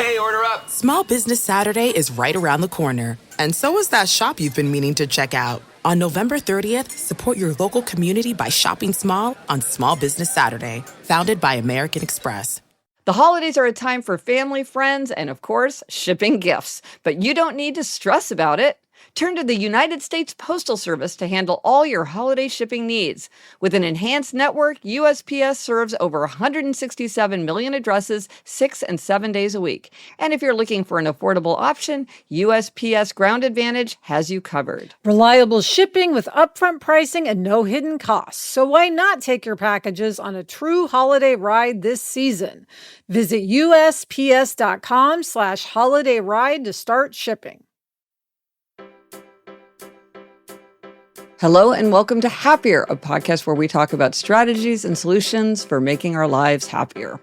Hey, order up. Small Business Saturday is right around the corner. And so is that shop you've been meaning to check out. On November 30th, support your local community by shopping small on Small Business Saturday, founded by American Express. The holidays are a time for family, friends, and of course, shipping gifts. But you don't need to stress about it. Turn to the United States Postal Service to handle all your holiday shipping needs. With an enhanced network, USPS serves over 167 million addresses 6 and 7 days a week. And if you're looking for an affordable option, USPS Ground Advantage has you covered. Reliable shipping with upfront pricing and no hidden costs. So why not take your packages on a true holiday ride this season? Visit USPS.com/holiday ride to start shipping. Hello and welcome to Happier, a podcast where we talk about strategies and solutions for making our lives happier.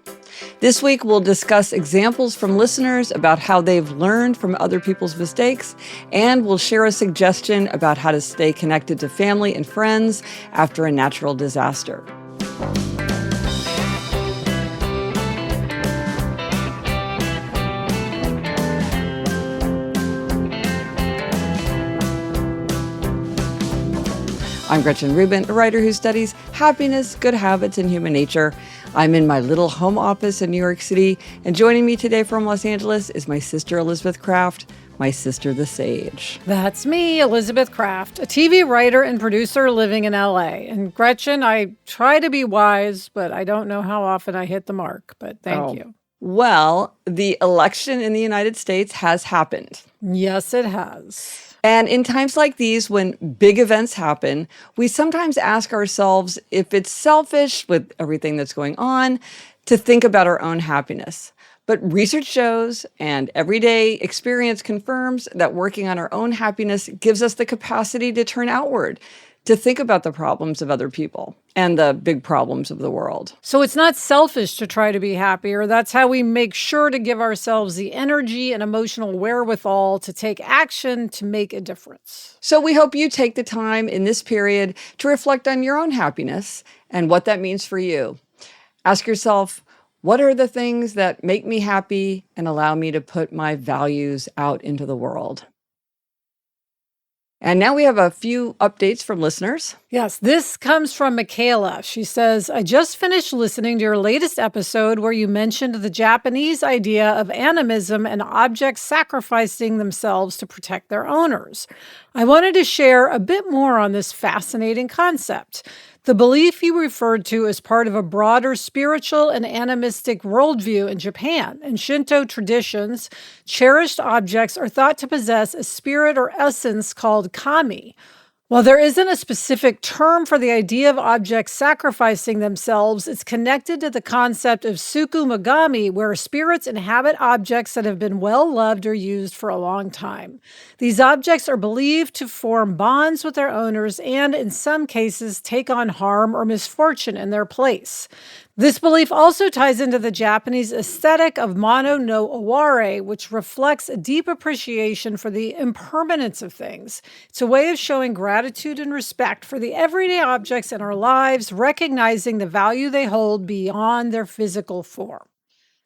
This week, we'll discuss examples from listeners about how they've learned from other people's mistakes, and we'll share a suggestion about how to stay connected to family and friends after a natural disaster. I'm Gretchen Rubin, a writer who studies happiness, good habits, and human nature. I'm in my little home office in New York City, and joining me today from Los Angeles is my sister Elizabeth Kraft, my sister the Sage. That's me, Elizabeth Kraft, a TV writer and producer living in LA. And Gretchen, I try to be wise, but I don't know how often I hit the mark, but thank you. Well, the election in the United States has happened. Yes, it has. And in times like these, when big events happen, we sometimes ask ourselves if it's selfish with everything that's going on to think about our own happiness. But research shows and everyday experience confirms that working on our own happiness gives us the capacity to turn outward, to think about the problems of other people and the big problems of the world. So it's not selfish to try to be happier. That's how we make sure to give ourselves the energy and emotional wherewithal to take action to make a difference. So we hope you take the time in this period to reflect on your own happiness and what that means for you. Ask yourself, what are the things that make me happy and allow me to put my values out into the world? And now we have a few updates from listeners. Yes, this comes from Michaela. She says, I just finished listening to your latest episode where you mentioned the Japanese idea of animism and objects sacrificing themselves to protect their owners. I wanted to share a bit more on this fascinating concept. The belief you referred to is part of a broader spiritual and animistic worldview in Japan. In Shinto traditions, cherished objects are thought to possess a spirit or essence called kami. While there isn't a specific term for the idea of objects sacrificing themselves, it's connected to the concept of tsukumogami, where spirits inhabit objects that have been well loved or used for a long time. These objects are believed to form bonds with their owners and, in some cases, take on harm or misfortune in their place. This belief also ties into the Japanese aesthetic of mono no aware, which reflects a deep appreciation for the impermanence of things. It's a way of showing gratitude and respect for the everyday objects in our lives, recognizing the value they hold beyond their physical form.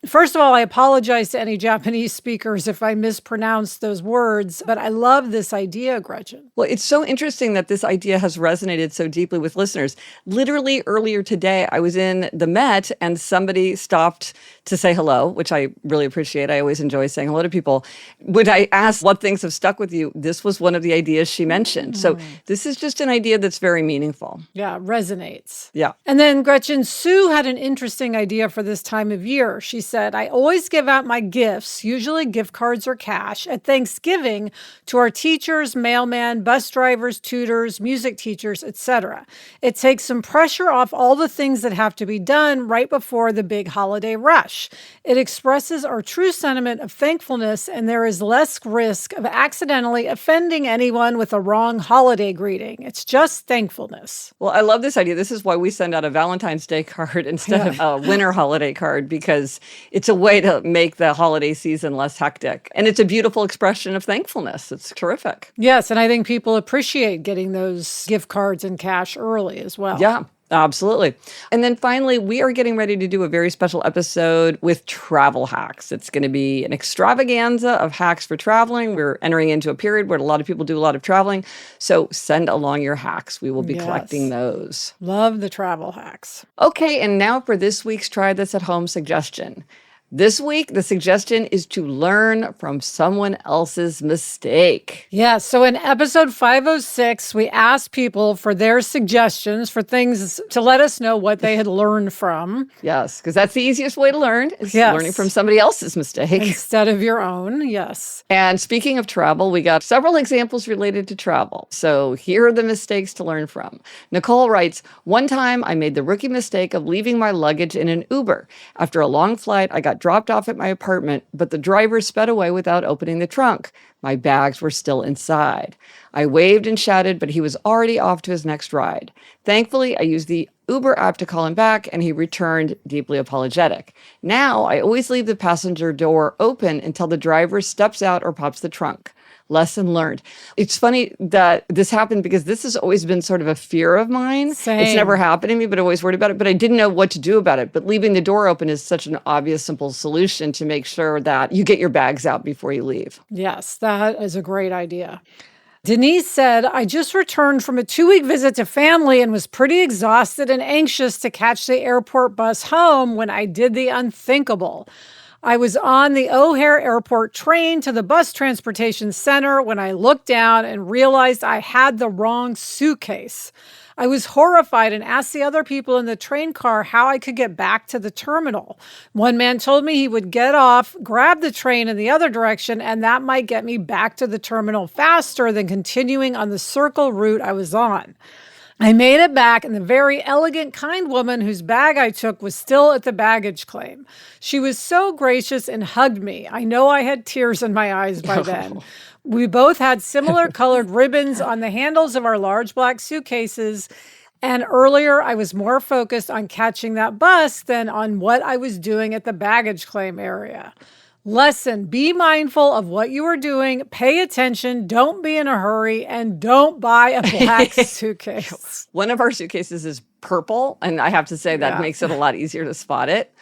First of all, I apologize to any Japanese speakers if I mispronounce those words, but I love this idea, Gretchen. Well, it's so interesting that this idea has resonated so deeply with listeners. Literally earlier today, I was in the Met and somebody stopped to say hello, which I really appreciate. I always enjoy saying hello to people. When I asked what things have stuck with you, this was one of the ideas she mentioned. So this is just an idea that's very meaningful. Yeah, resonates. Yeah. And then Gretchen, Sue had an interesting idea for this time of year. She said, I always give out my gifts, usually gift cards or cash, at Thanksgiving to our teachers, mailmen, bus drivers, tutors, music teachers, etc. It takes some pressure off all the things that have to be done right before the big holiday rush. It expresses our true sentiment of thankfulness, and there is less risk of accidentally offending anyone with a wrong holiday greeting. It's just thankfulness. Well, I love this idea. This is why we send out a Valentine's Day card instead of a winter holiday card, because it's a way to make the holiday season less hectic. And it's a beautiful expression of thankfulness. It's terrific. Yes, and I think people appreciate getting those gift cards and cash early as well. Yeah. Absolutely. And then finally, we are getting ready to do a very special episode with travel hacks. It's going to be an extravaganza of hacks for traveling. We're entering into a period where a lot of people do a lot of traveling. So send along your hacks. We will be collecting those. Love the travel hacks. Okay, and now for this week's Try This at Home suggestion. This week, the suggestion is to learn from someone else's mistake. Yeah, so in episode 506, we asked people for their suggestions for things to let us know what they had learned from. Yes, because that's the easiest way to learn, is learning from somebody else's mistake. Instead of your own, yes. And speaking of travel, we got several examples related to travel. So here are the mistakes to learn from. Nicole writes, one time I made the rookie mistake of leaving my luggage in an Uber. After a long flight, I got dropped off at my apartment, but the driver sped away without opening the trunk. My bags were still inside. I waved and shouted, but he was already off to his next ride. Thankfully, I used the Uber app to call him back, and he returned deeply apologetic. Now, I always leave the passenger door open until the driver steps out or pops the trunk. Lesson learned. It's funny that this happened because this has always been sort of a fear of mine. Same. It's never happened to me, but I always worried about it. But I didn't know what to do about it. But leaving the door open is such an obvious, simple solution to make sure that you get your bags out before you leave. Yes, that is a great idea. Denise said, I just returned from a 2-week visit to family and was pretty exhausted and anxious to catch the airport bus home when I did the unthinkable. I was on the O'Hare Airport train to the bus transportation center when I looked down and realized I had the wrong suitcase. I was horrified and asked the other people in the train car how I could get back to the terminal. One man told me he would get off, grab the train in the other direction, and that might get me back to the terminal faster than continuing on the circle route I was on. I made it back, and the very elegant, kind woman whose bag I took was still at the baggage claim. She was so gracious and hugged me. I know I had tears in my eyes by then. We both had similar colored ribbons on the handles of our large black suitcases, and earlier I was more focused on catching that bus than on what I was doing at the baggage claim area. Lesson, be mindful of what you are doing, pay attention, don't be in a hurry, and don't buy a black suitcase. One of our suitcases is purple, and I have to say that makes it a lot easier to spot it.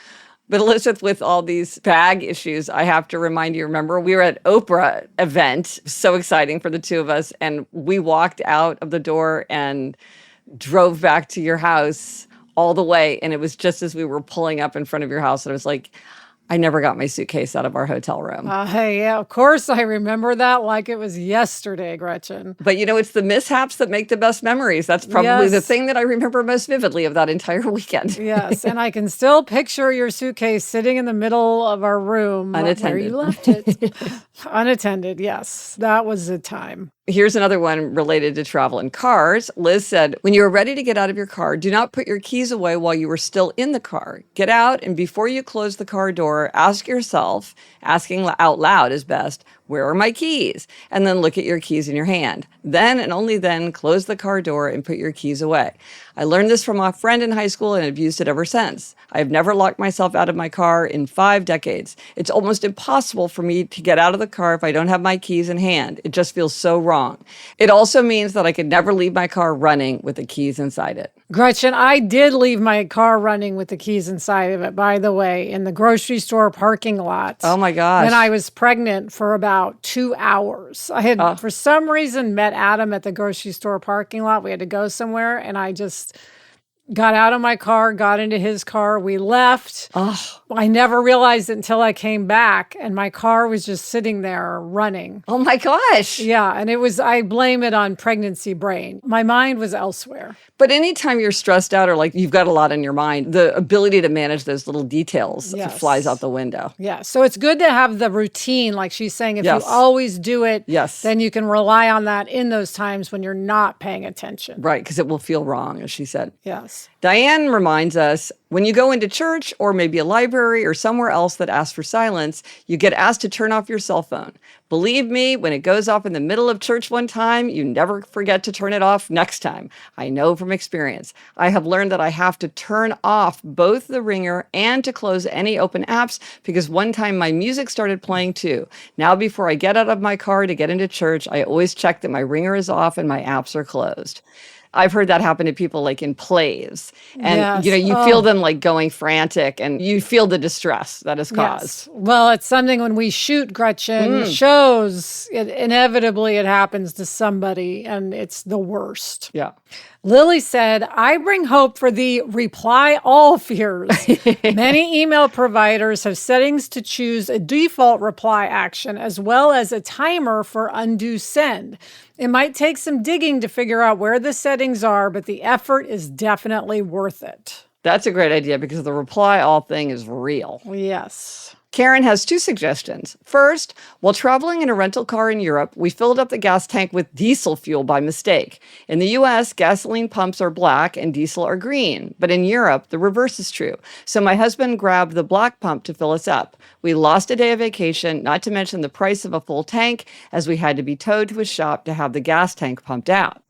But Elizabeth, with all these bag issues, I have to remind you, remember, we were at Oprah event, so exciting for the two of us, and we walked out of the door and drove back to your house all the way, and it was just as we were pulling up in front of your house, and I was like, I never got my suitcase out of our hotel room. Yeah, of course I remember that like it was yesterday, Gretchen. But it's the mishaps that make the best memories. That's probably the thing that I remember most vividly of that entire weekend. Yes, and I can still picture your suitcase sitting in the middle of our room. Unattended. Where you left it. Unattended, yes. That was the time. Here's another one related to travel and cars. Liz said, when you are ready to get out of your car, do not put your keys away while you are still in the car. Get out, and before you close the car door, ask yourself, asking out loud is best, where are my keys? And then look at your keys in your hand. Then and only then close the car door and put your keys away. I learned this from a friend in high school and have used it ever since. I have never locked myself out of my car in 5 decades. It's almost impossible for me to get out of the car if I don't have my keys in hand. It just feels so wrong. It also means that I could never leave my car running with the keys inside it. Gretchen, I did leave my car running with the keys inside of it, by the way, in the grocery store parking lot. Oh my gosh. When I was pregnant for about 2 hours. I had, for some reason, met Adam at the grocery store parking lot. We had to go somewhere, and I just got out of my car, got into his car. We left. I never realized it until I came back, and my car was just sitting there running. Oh my gosh. Yeah, and I blame it on pregnancy brain. My mind was elsewhere. But anytime you're stressed out or like you've got a lot on your mind, the ability to manage those little details flies out the window. Yeah, so it's good to have the routine, like she's saying. If you always do it, then you can rely on that in those times when you're not paying attention. Right, because it will feel wrong, as she said. Yes. Diane reminds us, when you go into church or maybe a library or somewhere else that asks for silence, you get asked to turn off your cell phone. Believe me, when it goes off in the middle of church one time, you never forget to turn it off next time. I know from experience. I have learned that I have to turn off both the ringer and to close any open apps because one time my music started playing too. Now before I get out of my car to get into church, I always check that my ringer is off and my apps are closed. I've heard that happen to people like in plays. And, Yes. you feel them like going frantic and you feel the distress that is caused. Yes. Well, it's something when we shoot, Gretchen, shows, inevitably it happens to somebody and it's the worst. Yeah. Lily said, I bring hope for the reply all fears. Many email providers have settings to choose a default reply action as well as a timer for undo send. It might take some digging to figure out where the settings are, but the effort is definitely worth it. That's a great idea because the reply all thing is real. Yes. Karen has 2 suggestions. First, while traveling in a rental car in Europe, we filled up the gas tank with diesel fuel by mistake. In the US, gasoline pumps are black and diesel are green. But in Europe, the reverse is true. So my husband grabbed the black pump to fill us up. We lost a day of vacation, not to mention the price of a full tank, as we had to be towed to a shop to have the gas tank pumped out.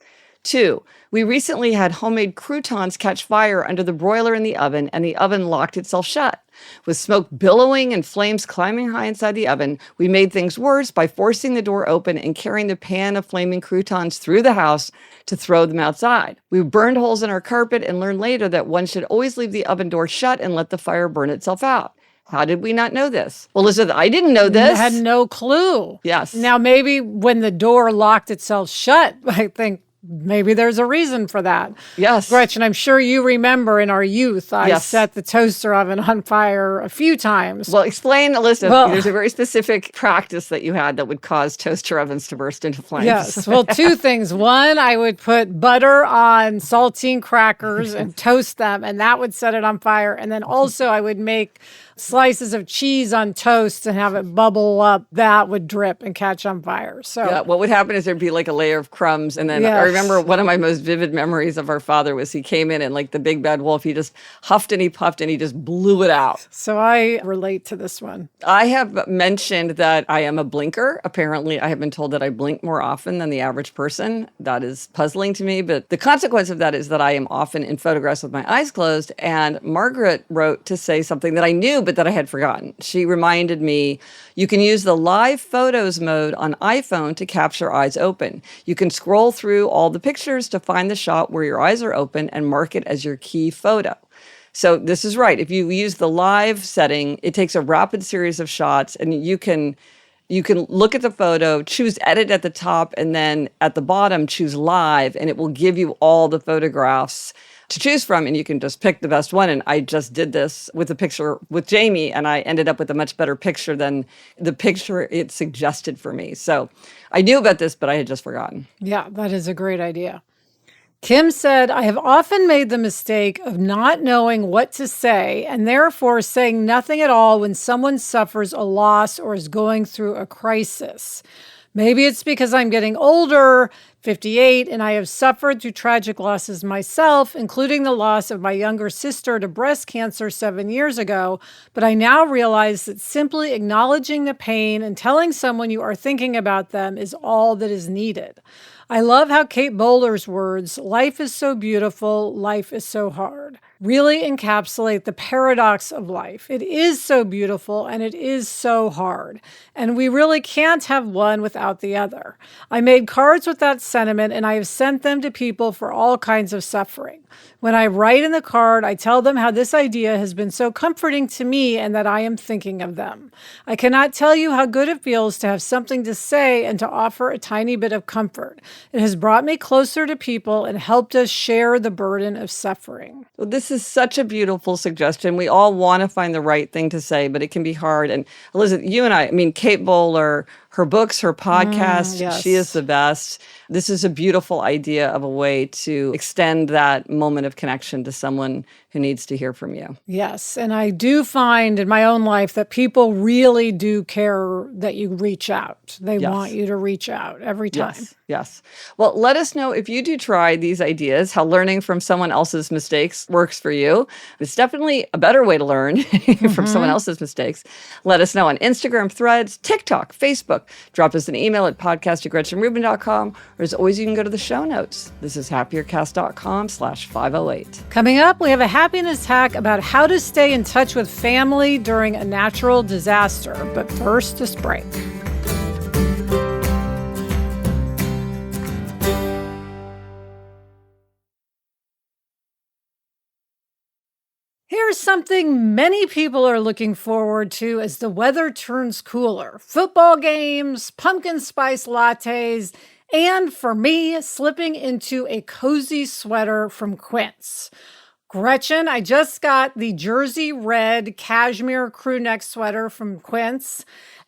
2, we recently had homemade croutons catch fire under the broiler in the oven, and the oven locked itself shut. With smoke billowing and flames climbing high inside the oven, we made things worse by forcing the door open and carrying the pan of flaming croutons through the house to throw them outside. We burned holes in our carpet and learned later that one should always leave the oven door shut and let the fire burn itself out. How did we not know this? Well, Elizabeth, I didn't know this. I had no clue. Yes. Now, maybe when the door locked itself shut, I think maybe there's a reason for that. Yes. Gretchen, I'm sure you remember in our youth, I Yes. set the toaster oven on fire a few times. Well, explain, Elizabeth. Well- There's a very specific practice that you had that would cause toaster ovens to burst into flames. Yes. Well, 2 things. One, I would put butter on saltine crackers and toast them, and that would set it on fire. And then also I would make slices of cheese on toast and have it bubble up. That would drip and catch on fire. So Yeah, what would happen is there'd be like a layer of crumbs. And then I Yes. remember one of my most vivid memories of our father was he came in and like the big bad wolf, he just huffed and he puffed and he just blew it out. So I relate to this one. I have mentioned that I am a blinker. Apparently, I have been told that I blink more often than the average person. That is puzzling to me. But the consequence of that is that I am often in photographs with my eyes closed. And Margaret wrote to say something that I knew, but that I had forgotten. She reminded me, you can use the live photos mode on iPhone to capture eyes open. You can scroll through all the pictures to find the shot where your eyes are open and mark it as your key photo. So this is right. If you use the live setting, it takes a rapid series of shots and you can look at the photo, choose edit at the top, and then at the bottom, choose live, and it will give you all the photographs to choose from, and you can just pick the best one. And I just did this with a picture with Jamie, and I ended up with a much better picture than the picture it suggested for me. So I knew about this, but I had just forgotten. Yeah, that is a great idea. Kim said, I have often made the mistake of not knowing what to say and therefore saying nothing at all when someone suffers a loss or is going through a crisis. Maybe it's because I'm getting older, 58, and I have suffered through tragic losses myself, including the loss of my younger sister to breast cancer 7 years ago. But I now realize that simply acknowledging the pain and telling someone you are thinking about them is all that is needed. I love how Kate Bowler's words, life is so beautiful, life is so hard, really encapsulate the paradox of life. It is so beautiful and it is so hard. And we really can't have one without the other. I made cards with that sentiment and I have sent them to people for all kinds of suffering. When I write in the card, I tell them how this idea has been so comforting to me and that I am thinking of them. I cannot tell you how good it feels to have something to say and to offer a tiny bit of comfort. It has brought me closer to people and helped us share the burden of suffering. Well, this is such a beautiful suggestion. We all want to find the right thing to say, but it can be hard. And Elizabeth, you and I mean, Kate Bowler, her books, her podcast, yes. She is the best. This is a beautiful idea of a way to extend that moment of connection to someone who needs to hear from you. Yes, and I do find in my own life that people really do care that you reach out. They Yes. want you to reach out every time. Yes. Well, let us know if you do try these ideas, how learning from someone else's mistakes works for you. It's definitely a better way to learn from someone else's mistakes. Let us know on Instagram, Threads, TikTok, Facebook. Drop us an email at podcast@gretchenrubin.com, or as always, you can go to the show notes. This is happiercast.com/508. Coming up, we have a happiness hack about how to stay in touch with family during a natural disaster. But first, this break. Here's something many people are looking forward to as the weather turns cooler. Football games, pumpkin spice lattes, and for me, slipping into a cozy sweater from Quince. Gretchen, I just got the Jersey Red Cashmere crew neck sweater from Quince,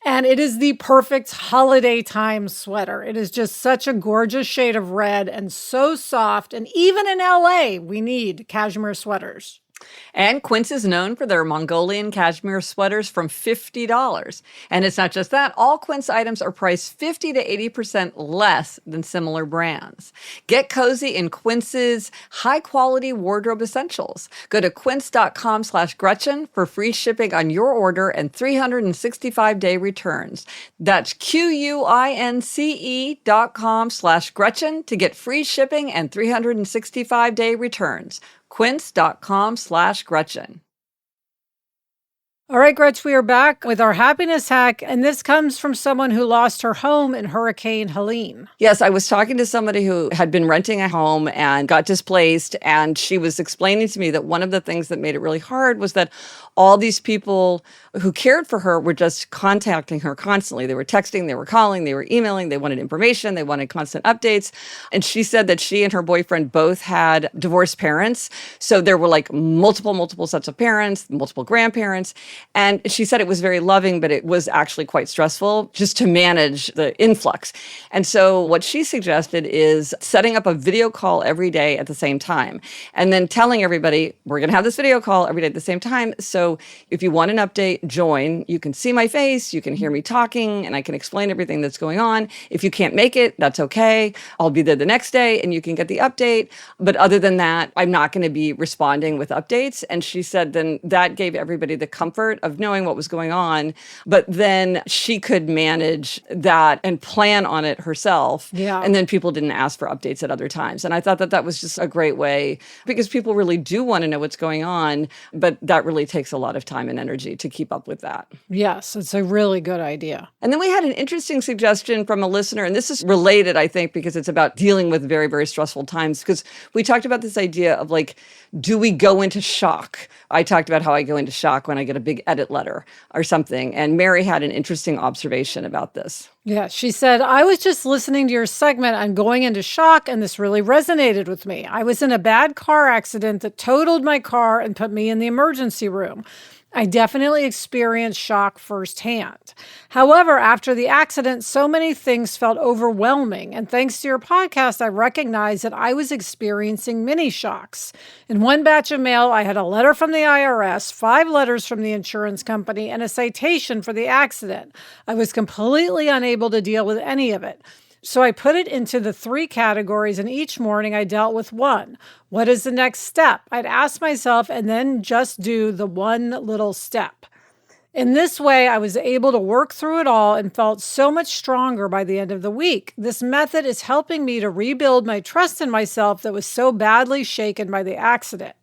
and it is the perfect holiday time sweater. It is just such a gorgeous shade of red and so soft. And even in LA, we need cashmere sweaters. And Quince is known for their Mongolian cashmere sweaters from $50. And it's not just that. All Quince items are priced 50 to 80% less than similar brands. Get cozy in Quince's high-quality wardrobe essentials. Go to quince.com/Gretchen for free shipping on your order and 365-day returns. That's QUINCE.com/Gretchen to get free shipping and 365-day returns. Quince.com/Gretchen. All right, Gretch, we are back with our happiness hack, and this comes from someone who lost her home in Hurricane Helene. Yes, I was talking to somebody who had been renting a home and got displaced, and she was explaining to me that one of the things that made it really hard was that all these people who cared for her were just contacting her constantly. They were texting, they were calling, they were emailing, they wanted information, they wanted constant updates. And she said that she and her boyfriend both had divorced parents. So there were like multiple sets of parents, multiple grandparents. And she said it was very loving, but it was actually quite stressful just to manage the influx. And so what she suggested is setting up a video call every day at the same time, and then telling everybody, we're going to have this video call every day at the same time. So if you want an update, join. You can see my face, you can hear me talking, and I can explain everything that's going on. If you can't make it, that's okay. I'll be there the next day and you can get the update. But other than that, I'm not going to be responding with updates. And she said then that gave everybody the comfort of knowing what was going on. But then she could manage that and plan on it herself. Yeah. And then people didn't ask for updates at other times. And I thought that that was just a great way, because people really do want to know what's going on, but that really takes a lot of time and energy to keep up with that. Yes, it's a really good idea. And then we had an interesting suggestion from a listener, and this is related, I think, because it's about dealing with very, very stressful times, because we talked about this idea of like, do we go into shock? I talked about how I go into shock when I get a big edit letter or something, and Mary had an interesting observation about this. Yeah, she said, I was just listening to your segment on going into shock, and this really resonated with me. I was in a bad car accident that totaled my car and put me in the emergency room. I definitely experienced shock firsthand. However, after the accident, so many things felt overwhelming. And thanks to your podcast, I recognized that I was experiencing mini shocks. In one batch of mail, I had a letter from the IRS, 5 letters from the insurance company, and a citation for the accident. I was completely unable to deal with any of it. So I put it into the 3 categories, and each morning I dealt with one. What is the next step? I'd ask myself and then just do the one little step. In this way, I was able to work through it all and felt so much stronger by the end of the week. This method is helping me to rebuild my trust in myself that was so badly shaken by the accident.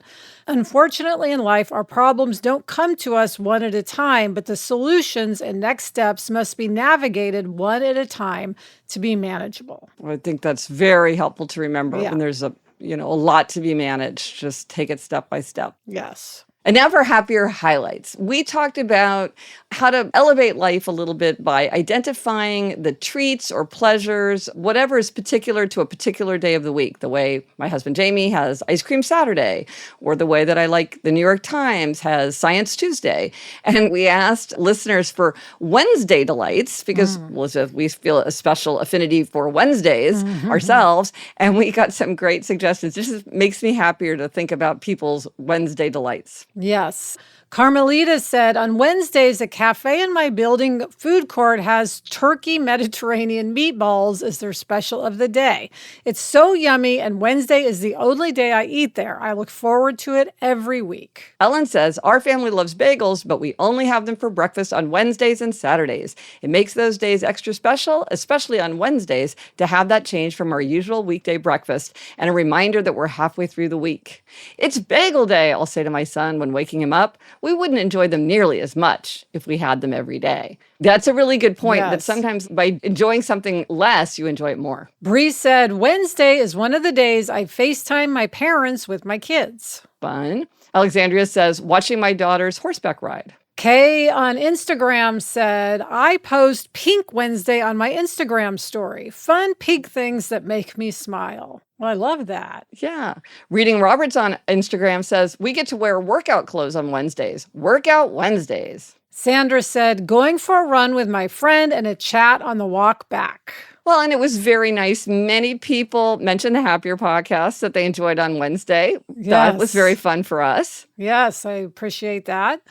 Unfortunately, in life, our problems don't come to us one at a time, but the solutions and next steps must be navigated one at a time to be manageable. I think that's very helpful to remember. Yeah. When there's a lot to be managed, just take it step by step. Yes. And now for happier highlights. We talked about how to elevate life a little bit by identifying the treats or pleasures, whatever is particular to a particular day of the week. The way my husband Jamie has Ice Cream Saturday, or the way that I like the New York Times has Science Tuesday. And we asked listeners for Wednesday delights, because Elizabeth, we feel a special affinity for Wednesdays ourselves. And we got some great suggestions. It just makes me happier to think about people's Wednesday delights. Yes. Carmelita said, on Wednesdays, a cafe in my building food court has turkey Mediterranean meatballs as their special of the day. It's so yummy, and Wednesday is the only day I eat there. I look forward to it every week. Ellen says, our family loves bagels, but we only have them for breakfast on Wednesdays and Saturdays. It makes those days extra special, especially on Wednesdays, to have that change from our usual weekday breakfast and a reminder that we're halfway through the week. It's bagel day, I'll say to my son when waking him up. We wouldn't enjoy them nearly as much if we had them every day. That's a really good point, that Yes. sometimes by enjoying something less, you enjoy it more. Bree said, Wednesday is one of the days I FaceTime my parents with my kids. Fun. Alexandria says, watching my daughter's horseback ride. Kay on Instagram said, I post Pink Wednesday on my Instagram story. Fun pink things that make me smile. Well, I love that. Yeah. Reading Roberts on Instagram says, we get to wear workout clothes on Wednesdays. Workout Wednesdays. Sandra said, going for a run with my friend and a chat on the walk back. Well, and it was very nice. Many people mentioned the Happier podcast that they enjoyed on Wednesday. Yes. That was very fun for us. Yes, I appreciate that.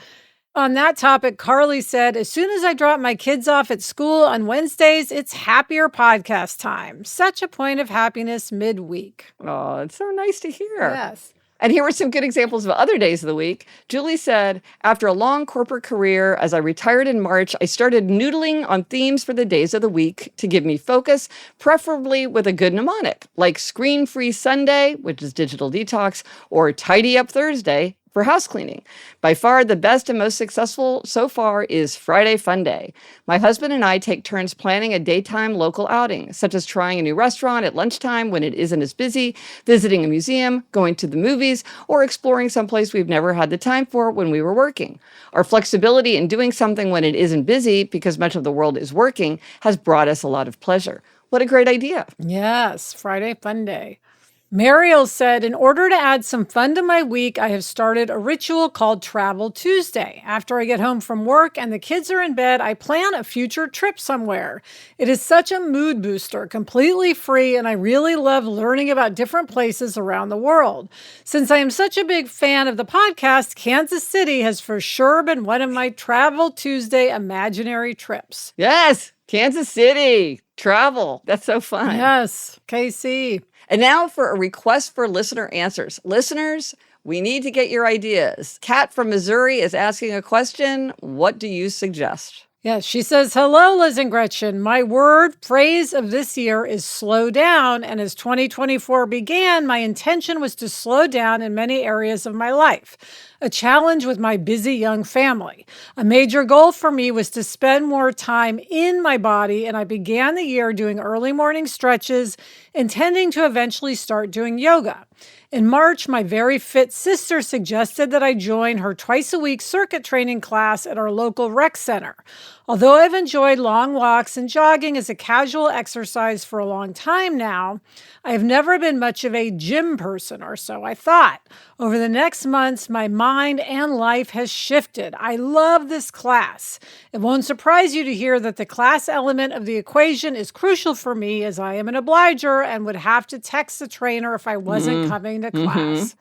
On that topic, Carly said, as soon as I drop my kids off at school on Wednesdays, it's Happier podcast time. Such a point of happiness midweek. Oh, it's so nice to hear. Yes. And here were some good examples of other days of the week. Julie said, after a long corporate career, as I retired in March, I started noodling on themes for the days of the week to give me focus, preferably with a good mnemonic, like Screen-Free Sunday, which is digital detox, or Tidy Up Thursday, for house cleaning. By far, the best and most successful so far is Friday Fun Day. My husband and I take turns planning a daytime local outing, such as trying a new restaurant at lunchtime when it isn't as busy, visiting a museum, going to the movies, or exploring someplace we've never had the time for when we were working. Our flexibility in doing something when it isn't busy, because much of the world is working, has brought us a lot of pleasure. What a great idea. Yes, Friday Fun Day. Mariel said, in order to add some fun to my week, I have started a ritual called Travel Tuesday. After I get home from work and the kids are in bed, I plan a future trip somewhere. It is such a mood booster, completely free, and I really love learning about different places around the world. Since I am such a big fan of the podcast, Kansas City has for sure been one of my Travel Tuesday imaginary trips. Yes, Kansas City. Travel. That's so fun. Yes, KC. And now for a request for listener answers. Listeners, we need to get your ideas. Kat from Missouri is asking a question. What do you suggest? Yes, she says, hello, Liz and Gretchen. My phrase of this year is slow down. And as 2024 began, my intention was to slow down in many areas of my life. A challenge with my busy young family. A major goal for me was to spend more time in my body, and I began the year doing early morning stretches, intending to eventually start doing yoga. In March, my very fit sister suggested that I join her twice-a-week circuit training class at our local rec center. Although I've enjoyed long walks and jogging as a casual exercise for a long time now, I have never been much of a gym person, or so I thought. Over the next months, my mind and life has shifted. I love this class. It won't surprise you to hear that the class element of the equation is crucial for me, as I am an obliger and would have to text the trainer if I wasn't coming to class.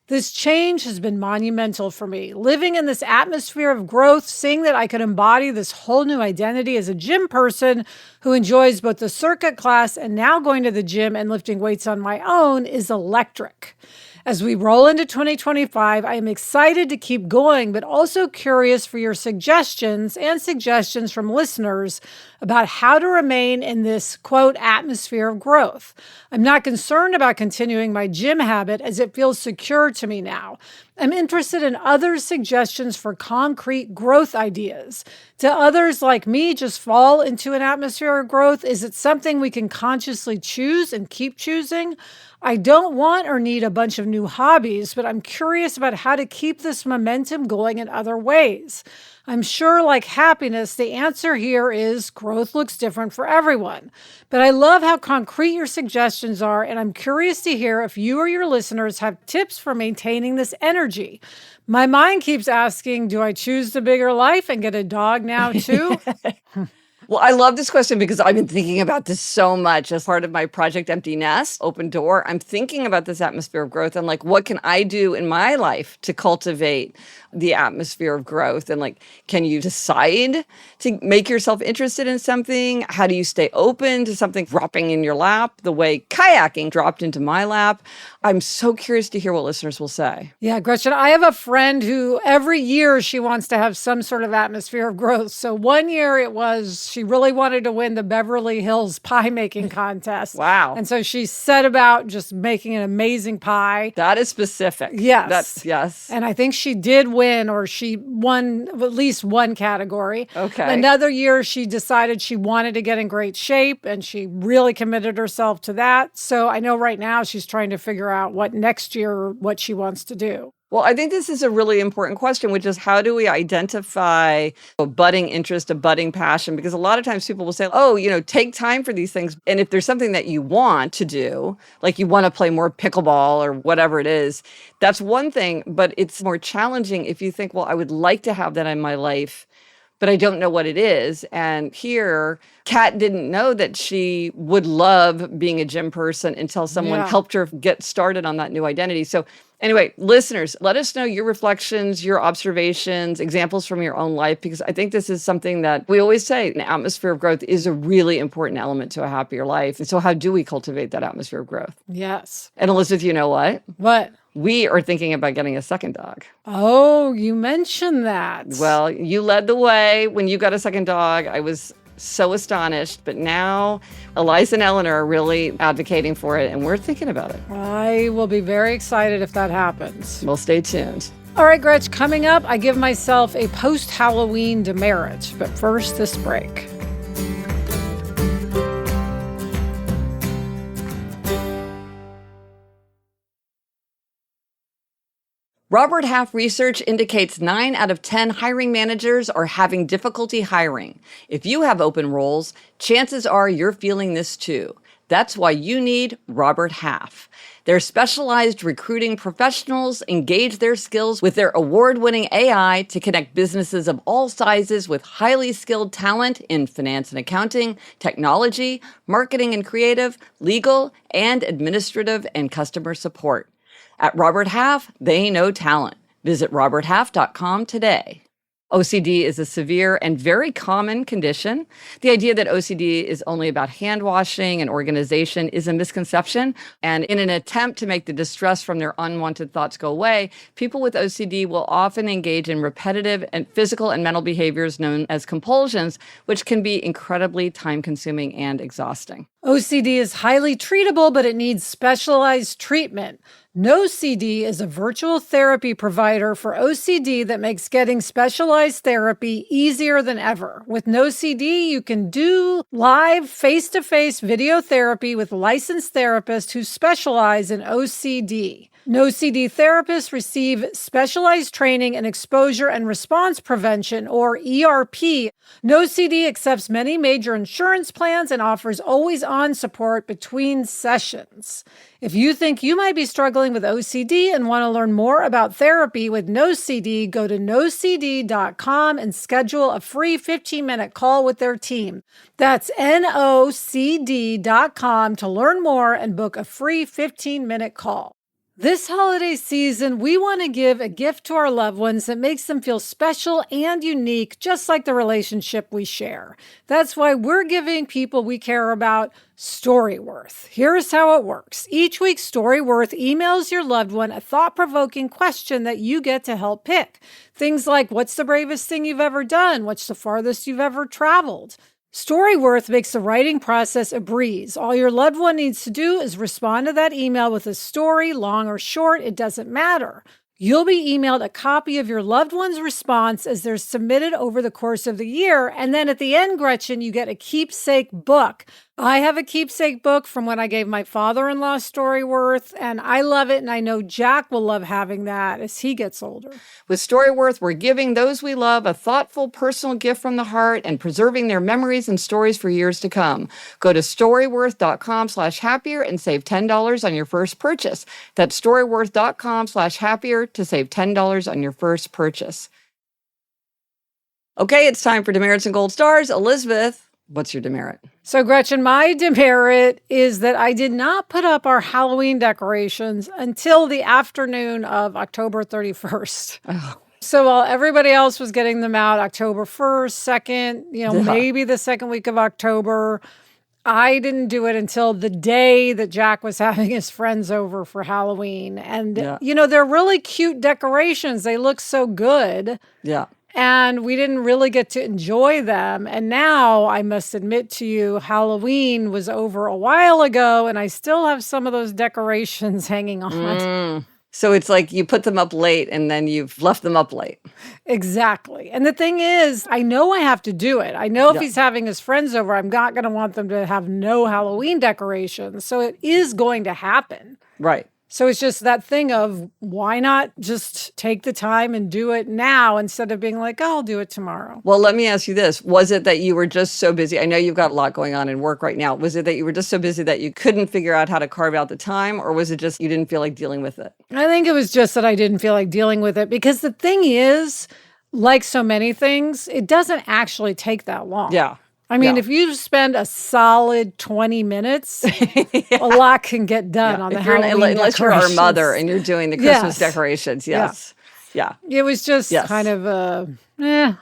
This change has been monumental for me. Living in this atmosphere of growth, seeing that I could embody this whole new identity as a gym person who enjoys both the circuit class and now going to the gym and lifting weights on my own is electric. As we roll into 2025, I am excited to keep going, but also curious for your suggestions and suggestions from listeners about how to remain in this, quote, atmosphere of growth. I'm not concerned about continuing my gym habit as it feels secure to me now. I'm interested in others' suggestions for concrete growth ideas. Do others like me just fall into an atmosphere of growth? Is it something we can consciously choose and keep choosing? I don't want or need a bunch of new hobbies, but I'm curious about how to keep this momentum going in other ways. I'm sure, like happiness, the answer here is growth looks different for everyone. But I love how concrete your suggestions are, and I'm curious to hear if you or your listeners have tips for maintaining this energy. My mind keeps asking, do I choose the bigger life and get a dog now too? Well, I love this question because I've been thinking about this so much as part of my Project Empty Nest, Open Door. I'm thinking about this atmosphere of growth and like, what can I do in my life to cultivate the atmosphere of growth? And like, can you decide to make yourself interested in something? How do you stay open to something dropping in your lap the way kayaking dropped into my lap? I'm so curious to hear what listeners will say. Yeah, Gretchen, I have a friend who every year she wants to have some sort of atmosphere of growth. So one year it was, she really wanted to win the Beverly Hills pie making contest. Wow. And so she set about just making an amazing pie. That is specific. Yes. Yes. And I think she did win, or she won at least one category. Okay. Another year she decided she wanted to get in great shape and she really committed herself to that. So I know right now she's trying to figure out what next year, what she wants to do. Well, I think this is a really important question, which is how do we identify a budding interest, a budding passion? Because a lot of times people will say, oh, take time for these things. And if there's something that you want to do, like you want to play more pickleball or whatever it is, that's one thing. But it's more challenging if you think, well, I would like to have that in my life, but I don't know what it is. And here, Kat didn't know that she would love being a gym person until someone Yeah. helped her get started on that new identity. So anyway, listeners, let us know your reflections, your observations, examples from your own life, because I think this is something that we always say, an atmosphere of growth is a really important element to a happier life. And so how do we cultivate that atmosphere of growth? Yes. And Elizabeth, you know what? What? We are thinking about getting a second dog. Oh, you mentioned that. Well, you led the way when you got a second dog. I was so astonished, but now Eliza and Eleanor are really advocating for it, and we're thinking about it. I will be very excited if that happens. Well, stay tuned. All right, Gretch, coming up, I give myself a post-Halloween demerit. But first, this break. Robert Half research indicates 9 out of 10 hiring managers are having difficulty hiring. If you have open roles, chances are you're feeling this too. That's why you need Robert Half. Their specialized recruiting professionals engage their skills with their award-winning AI to connect businesses of all sizes with highly skilled talent in finance and accounting, technology, marketing and creative, legal, and administrative and customer support. At Robert Half, they know talent. Visit roberthalf.com today. OCD is a severe and very common condition. The idea that OCD is only about hand washing and organization is a misconception. And in an attempt to make the distress from their unwanted thoughts go away, people with OCD will often engage in repetitive and physical and mental behaviors known as compulsions, which can be incredibly time-consuming and exhausting. OCD is highly treatable, but it needs specialized treatment. NoCD is a virtual therapy provider for OCD that makes getting specialized therapy easier than ever. With NoCD, you can do live face-to-face video therapy with licensed therapists who specialize in OCD. NoCD therapists receive specialized training in exposure and response prevention, or ERP. NoCD accepts many major insurance plans and offers always-on support between sessions. If you think you might be struggling with OCD and want to learn more about therapy with NoCD, go to nocd.com and schedule a free 15-minute call with their team. That's nocd.com to learn more and book a free 15-minute call. This holiday season, we want to give a gift to our loved ones that makes them feel special and unique, just like the relationship we share. That's why we're giving people we care about Storyworth. Here's how it works. Each week, Storyworth emails your loved one a thought-provoking question that you get to help pick. Things like, what's the bravest thing you've ever done? What's the farthest you've ever traveled? Storyworth makes the writing process a breeze. All your loved one needs to do is respond to that email with a story, long or short, it doesn't matter. You'll be emailed a copy of your loved one's response as they're submitted over the course of the year. And then at the end, Gretchen, you get a keepsake book. I have a keepsake book from when I gave my father-in-law Storyworth, and I love it, and I know Jack will love having that as he gets older. With Storyworth, we're giving those we love a thoughtful, personal gift from the heart and preserving their memories and stories for years to come. Go to storyworth.com/happier and save $10 on your first purchase. That's storyworth.com/happier to save $10 on your first purchase. Okay, it's time for demerits and gold stars. Elizabeth, what's your demerit? So, Gretchen, my demerit is that I did not put up our Halloween decorations until the afternoon of October 31st. Oh. So while everybody else was getting them out October 1st, 2nd, maybe the second week of October, I didn't do it until the day that Jack was having his friends over for Halloween. And, they're really cute decorations. They look so good. Yeah. And we didn't really get to enjoy them. And now, I must admit to you, Halloween was over a while ago, and I still have some of those decorations hanging on. So it's like you put them up late, and then you've left them up late. Exactly. And the thing is, I know I have to do it. I know if he's having his friends over, I'm not going to want them to have no Halloween decorations. So it is going to happen. Right. So it's just that thing of why not just take the time and do it now instead of being like, oh, I'll do it tomorrow. Well, let me ask you this. Was it that you were just so busy? I know you've got a lot going on in work right now. Was it that you were just so busy that you couldn't figure out how to carve out the time? Or was it just you didn't feel like dealing with it? I think it was just that I didn't feel like dealing with it because the thing is, like so many things, it doesn't actually take that long. Yeah. I mean, if you spend a solid 20 minutes, a lot can get done on the Halloween unless you're our decorations. mother and you're doing the Christmas decorations. Yes. Yeah. It was just kind of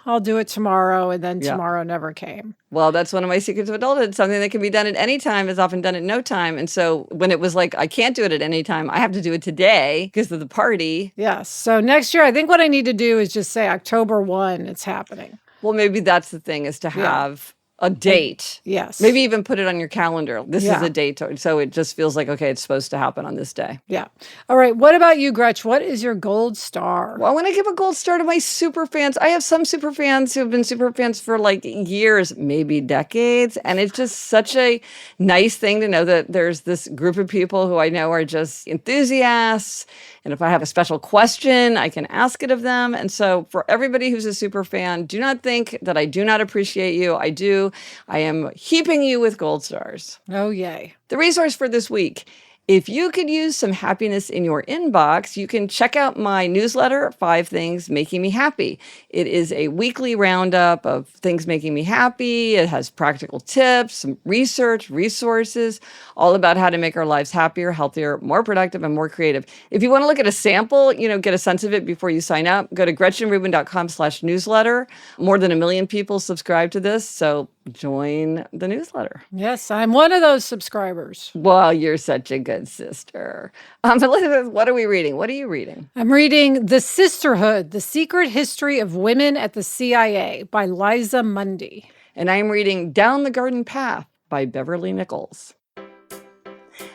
I'll do it tomorrow, and then tomorrow never came. Well, that's one of my secrets of adulthood. Something that can be done at any time is often done at no time. And so when it was like, I can't do it at any time, I have to do it today because of the party. Yes. So next year, I think what I need to do is just say October 1, it's happening. Well, maybe that's the thing, is to have a date. Yes. Maybe even put it on your calendar. This is a date. So it just feels like, okay, it's supposed to happen on this day. Yeah. All right. What about you, Gretch? What is your gold star? Well, I want to give a gold star to my super fans. I have some super fans who have been super fans for like years, maybe decades. And it's just such a nice thing to know that there's this group of people who I know are just enthusiasts. And if I have a special question, I can ask it of them. And so for everybody who's a super fan, do not think that I do not appreciate you. I do. I am heaping you with gold stars. Oh, yay. The resource for this week. If you could use some happiness in your inbox, you can check out my newsletter, 5 Things Making Me Happy. It is a weekly roundup of things making me happy. It has practical tips, some research, resources, all about how to make our lives happier, healthier, more productive, and more creative. If you want to look at a sample, get a sense of it before you sign up, go to GretchenRubin.com/newsletter. More than 1 million people subscribe to this, so join the newsletter. Yes, I'm one of those subscribers. Well, you're such a good sister. Elizabeth, what are we reading? What are you reading? I'm reading The Sisterhood, The Secret History of Women at the CIA by Liza Mundy. And I'm reading Down the Garden Path by Beverly Nichols.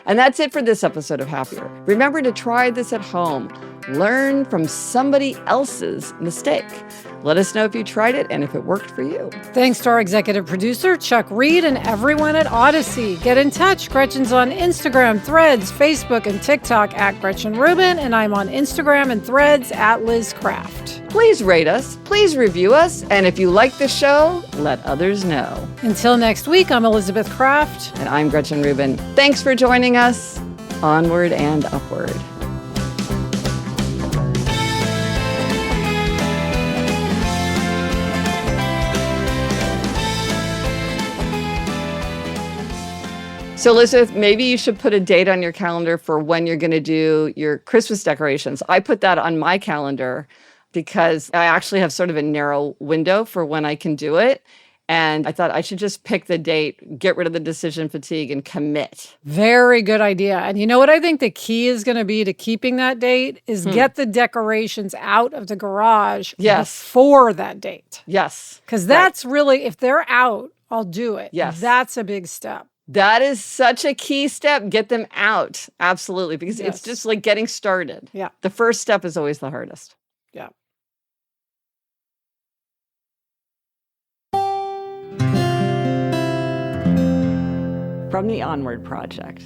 And that's it for this episode of Happier. Remember to try this at home. Learn from somebody else's mistake. Let us know if you tried it and if it worked for you. Thanks to our executive producer, Chuck Reed, and everyone at Odyssey. Get in touch. Gretchen's on Instagram, Threads, Facebook, and TikTok at Gretchen Rubin, and I'm on Instagram and Threads at Liz Craft. Please rate us. Please review us. And if you like the show, let others know. Until next week, I'm Elizabeth Craft. And I'm Gretchen Rubin. Thanks for joining us. Onward and upward. So, Elizabeth, maybe you should put a date on your calendar for when you're going to do your Christmas decorations. I put that on my calendar because I actually have sort of a narrow window for when I can do it. And I thought I should just pick the date, get rid of the decision fatigue, and commit. Very good idea. And you know what I think the key is going to be to keeping that date is get the decorations out of the garage before that date. Yes. Because that's really, if they're out, I'll do it. Yes. That's a big step. That is such a key step. Get them out. Absolutely. Because it's just like getting started. Yeah. The first step is always the hardest. Yeah. From the Onward Project.